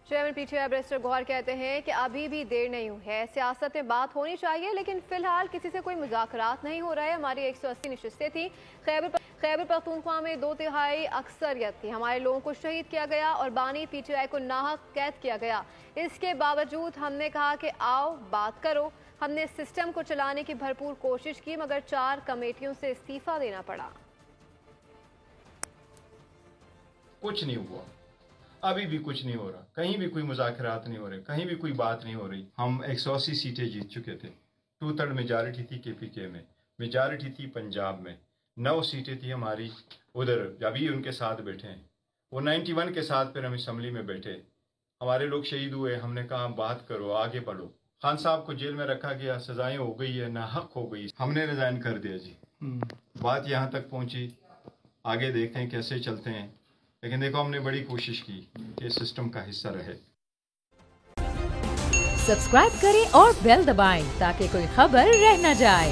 Chairman PTI barrister Gauhar कहते हैं कि अभी भी देर नहीं हुई है, सियासत में बात होनी चाहिए, लेकिन फिलहाल किसी से कोई मुज़ाकरात नहीं हो रहा है। हमारी 180 नशिस्तें थी, खैबर पख्तूनख्वा में 2/3 अक्सरियत थी। हमारे लोगों को शहीद किया गया और बानी पीटीआई को नाहक कैद किया गया। इसके बावजूद हमने कहा कि आओ बात करो। हमने सिस्टम को चलाने की भरपूर कोशिश की, मगर 4 कमेटियों से इस्तीफा देना पड़ा। कुछ नहीं हुआ, अभी भी कुछ नहीं हो रहा, कहीं भी कोई मुज़ाकरात नहीं हो रहे, कहीं भी कोई बात नहीं हो रही। हम 180 सीटें जीत चुके थे, 2/3 मेजॉरिटी थी केपीके में, मेजॉरिटी थी पंजाब में, 9 सीटें थी हमारी उधर, अभी उनके साथ बैठे हैं, वो 91 के साथ फिर हम असम्बली में बैठे। हमारे लोग शहीद हुए, हमने कहा बात करो, आगे बढ़ो। खान साहब को जेल में रखा गया, सजाएं हो गई है, नाहक हो गई, हमने रिजाइन कर दिया जी। बात यहाँ तक पहुंची, आगे देखते हैं कैसे चलते हैं, लेकिन देखो हमने बड़ी कोशिश की कि सिस्टम का हिस्सा रहे। सब्सक्राइब करें और बेल दबाएं ताकि कोई खबर रह न जाए।